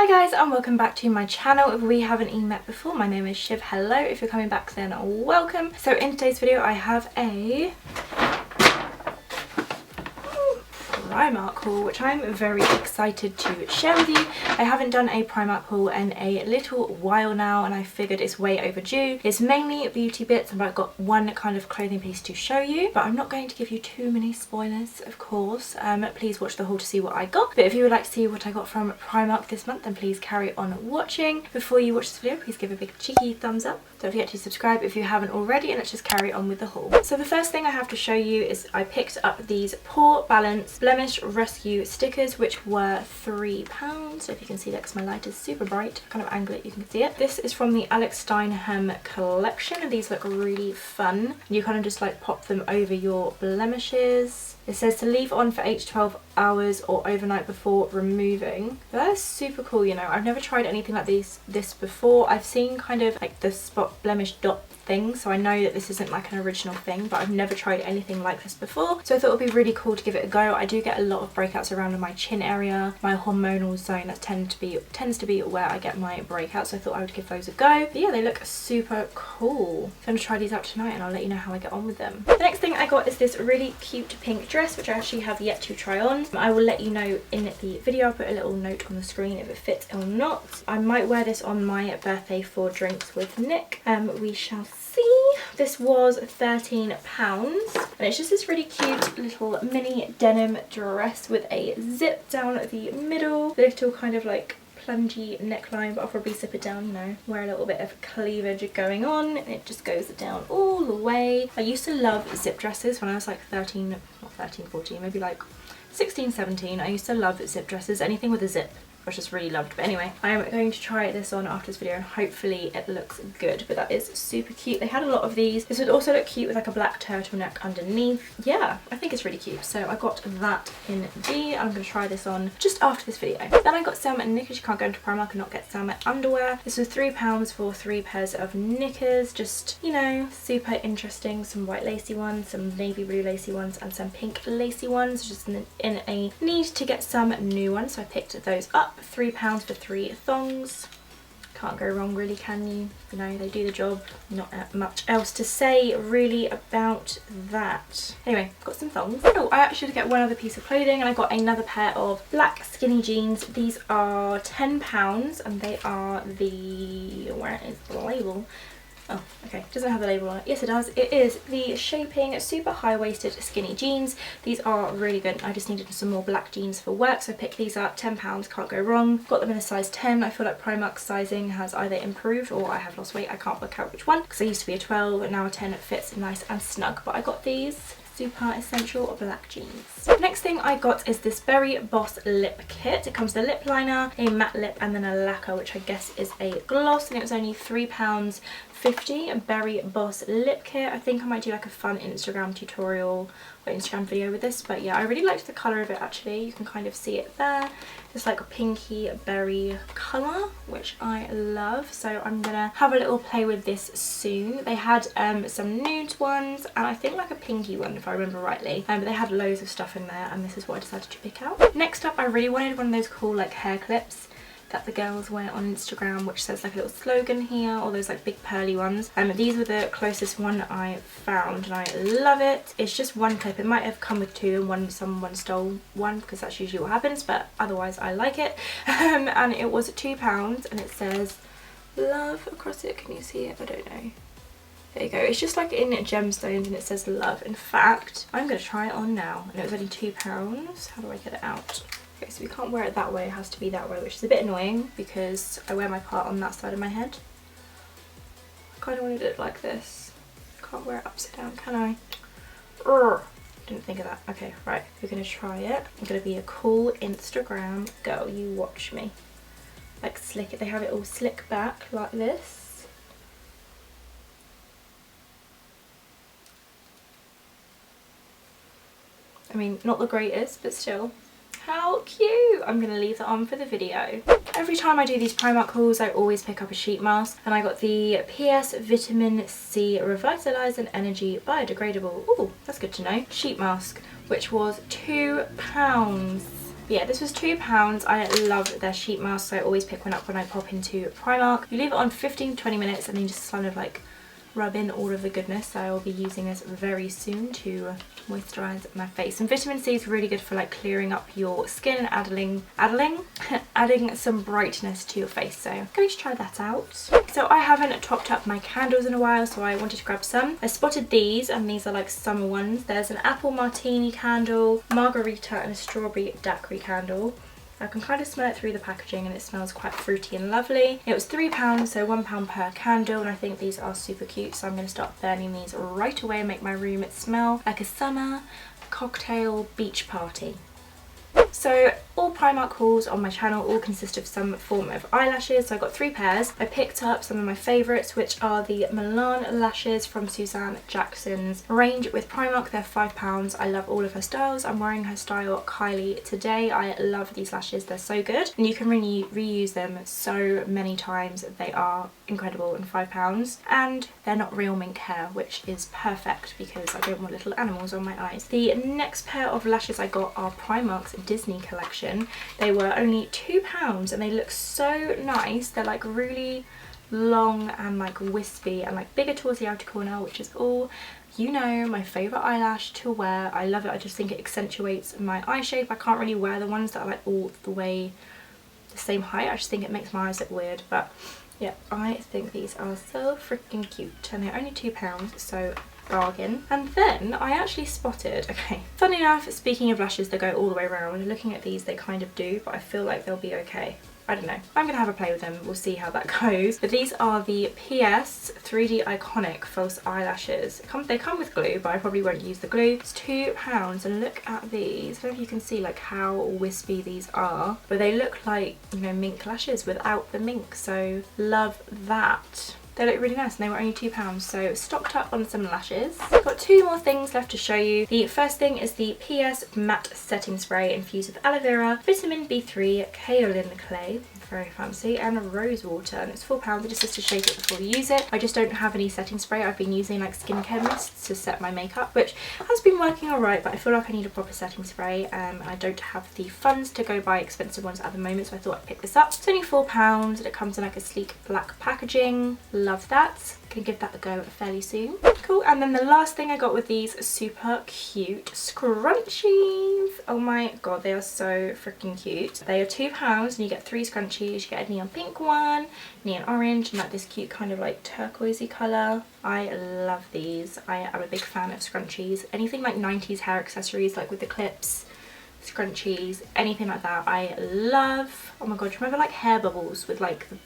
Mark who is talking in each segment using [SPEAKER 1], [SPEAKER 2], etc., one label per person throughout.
[SPEAKER 1] Hi guys and welcome back to my channel. If we haven't met before, my name is Shiv. Hello. If you're coming back then welcome. So in today's video I have a Primark haul, which I'm very excited to share with you. I haven't done a Primark haul in a little while now and I figured it's way overdue. It's mainly beauty bits and I've got one kind of clothing piece to show you, but I'm not going to give you too many spoilers, of course. Please watch the haul to see what I got. But if you would like to see what I got from Primark this month, then please carry on watching. Before you watch this video, please give a big cheeky thumbs up. Don't forget to subscribe if you haven't already, and let's just carry on with the haul. So the first thing I have to show you is I picked up these Pore Balance Blemish Rescue stickers, which were £3. So if you can see that, because my light is super bright, kind of angle it, you can see it. This is from the Alex Steinhem collection and these look really fun. You kind of just like pop them over your blemishes. It says to leave on for 8 to 12 hours or overnight before removing. That is super cool, you know. I've never tried anything like this before. I've seen kind of like the spot blemish dot thing, so I know that this isn't like an original thing, but I've never tried anything like this before, so I thought it would be really cool to give it a go. I do get a lot of breakouts around in my chin area, my hormonal zone. That tends to be where I get my breakouts, so I thought I would give those a go. But yeah, they look super cool. So I'm gonna try these out tonight and I'll let you know how I get on with them. The next thing I got is this really cute pink dress, which I actually have yet to try on. I will let you know in the video. I'll put a little note on the screen if it fits or not. I might wear this on my birthday for drinks with Nick. We shall see. This was £13 and it's just this really cute little mini denim dress with a zip down the middle, little kind of like plungy neckline, but I'll probably zip it down, you know, where a little bit of cleavage going on, and it just goes down all the way. I used to love zip dresses when I was like 14, maybe like 16, 17. I used to love zip dresses, anything with a zip I just really loved. But anyway, I am going to try this on after this video and hopefully it looks good. But that is super cute. They had a lot of these. This would also look cute with like a black turtleneck underneath. Yeah, I think it's really cute. So I got that in D. I'm going to try this on just after this video. Then I got some knickers. You can't go into Primark and not get some underwear. This was £3 for 3 pairs of knickers. Just, you know, super interesting. Some white lacy ones, some navy blue lacy ones, and some pink lacy ones. Just in a need to get some new ones. So I picked those up. £3 for 3 thongs. Can't go wrong really, can you? You know, they do the job. Not much else to say really about that. Anyway, got some thongs. Oh, I actually get one other piece of clothing and I got another pair of black skinny jeans. These are £10 and they are the, where is the label? Oh, okay, doesn't have the label on it. Yes, it does. It is the Shaping super high-waisted skinny jeans. These are really good. I just needed some more black jeans for work, so I picked these up. £10, can't go wrong. Got them in a size 10. I feel like Primark's sizing has either improved or I have lost weight. I can't work out which one, because I used to be a 12 and now a 10. It fits nice and snug, but I got these super essential black jeans. Next thing I got is this Berry Boss lip kit. It comes with a lip liner, a matte lip, and then a lacquer, which I guess is a gloss, and it was only £3.50. A Berry Boss lip kit. I think I might do like a fun Instagram tutorial or Instagram video with this, but yeah, I really liked the colour of it actually. You can kind of see it there. It's like a pinky berry colour, which I love, so I'm gonna have a little play with this soon. They had some nude ones and I think like a pinky one if I remember rightly, but they had loads of stuff in there and this is what I decided to pick out. Next up, I really wanted one of those cool like hair clips that the girls wear on Instagram, which says like a little slogan here, or those like big pearly ones. These were the closest one I found and I love it. It's just one clip. It might have come with two and someone stole one, because that's usually what happens, but otherwise I like it. And it was £2 and it says love across it. Can you see it? I don't know. There you go. It's just like in gemstones and it says love. In fact, I'm going to try it on now, and it was only £2. How do I get it out? Okay, so we can't wear it that way, it has to be that way, which is a bit annoying because I wear my part on that side of my head. I kind of wanted it like this. Can't wear it upside down, can I? Urgh. Didn't think of that. Okay, right, we're going to try it. I'm going to be a cool Instagram girl, you watch me. Like slick it, they have it all slick back like this. I mean, not the greatest, but still. How cute! I'm going to leave that on for the video. Every time I do these Primark hauls, I always pick up a sheet mask, and I got the PS Vitamin C Revitalize and Energy Biodegradable, ooh, that's good to know, sheet mask, which was £2. But yeah, this was £2. I love their sheet mask, so I always pick one up when I pop into Primark. You leave it on for 15-20 minutes and then you just kind of like rub in all of the goodness. So I will be using this very soon to moisturize my face. And vitamin C is really good for like clearing up your skin and adding some brightness to your face. So I'm going to try that out. So I haven't topped up my candles in a while, so I wanted to grab some. I spotted these, and these are like summer ones. There's an apple martini candle, margarita, and a strawberry daiquiri candle. I can kind of smell it through the packaging and it smells quite fruity and lovely. It was £3, so £1 per candle, and I think these are super cute, so I'm going to start burning these right away and make my room smell like a summer cocktail beach party. So all Primark hauls on my channel all consist of some form of eyelashes. So I got 3 pairs. I picked up some of my favourites, which are the Milan lashes from Suzanne Jackson's range with Primark. They're £5. I love all of her styles. I'm wearing her style Kylie today. I love these lashes. They're so good and you can really reuse them so many times. They are incredible, and £5, and they're not real mink hair, which is perfect because I don't want little animals on my eyes. The next pair of lashes I got are Primark's Disney collection. They were only £2 and they look so nice. They're like really long and like wispy and like bigger towards the outer corner, which is all, you know, my favourite eyelash to wear. I love it. I just think it accentuates my eye shape. I can't really wear the ones that are like all the way the same height. I just think it makes my eyes look weird, but yeah, I think these are so freaking cute, and they're only £2, so bargain. And then I actually spotted, okay, funny enough, speaking of lashes that go all the way around, looking at these they kind of do, but I feel like they'll be okay. I don't know. I'm going to have a play with them. We'll see how that goes. But these are the PS 3D Iconic false eyelashes. They come with glue, but I probably won't use the glue. It's £2, and look at these. I don't know if you can see like how wispy these are, but they look like, you know, mink lashes without the mink. So love that. They look really nice and they were only £2, so stocked up on some lashes. I've got 2 more things left to show you. The first thing is the PS Matte Setting Spray infused with aloe vera, vitamin B3, kaolin clay, very fancy, and rose water, and it's £4. It just says to shake it before you use it. I just don't have any setting spray. I've been using like skincare mists to set my makeup, which has been working alright, but I feel like I need a proper setting spray, and I don't have the funds to go buy expensive ones at the moment, so I thought I'd pick this up. It's only £4 and it comes in like a sleek black packaging. Love that. Gonna give that a go fairly soon. Cool. And then the last thing I got with these super cute scrunchies. Oh my god, they are so freaking cute. They are £2 and you get 3 scrunchies. You get a neon pink one, neon orange, and like this cute kind of like turquoisey colour. I love these. I am a big fan of scrunchies. Anything like 90s hair accessories, like with the clips, scrunchies, anything like that, I love. Oh my god, do you remember like hair bubbles with like the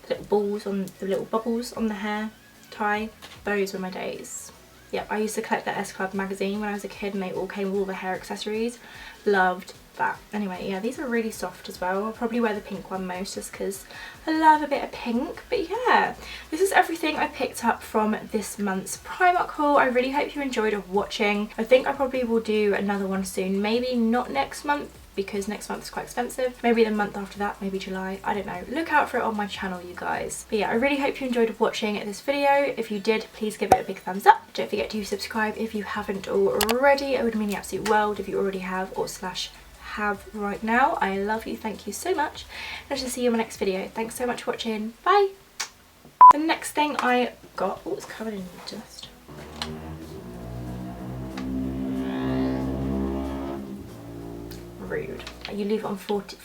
[SPEAKER 1] little balls on the little bubbles on the hair tie? Those were my days. Yeah, I used to collect the S Club magazine when I was a kid, and they all came with all the hair accessories. Loved that. Anyway, yeah, these are really soft as well. I'll probably wear the pink one most just because I love a bit of pink. But yeah, this is everything I picked up from this month's Primark haul. I really hope you enjoyed watching. I think I probably will do another one soon. Maybe not next month, because next month is quite expensive. Maybe the month after that, maybe July, I don't know. Look out for it on my channel, you guys. But yeah, I really hope you enjoyed watching this video. If you did, please give it a big thumbs up. Don't forget to subscribe if you haven't already. It would mean the absolute world if you already have, or slash have right now. I love you, thank you so much. And I shall see you in my next video. Thanks so much for watching, bye. The next thing I got, oh, it's covered in dust. Rude. You leave it on 40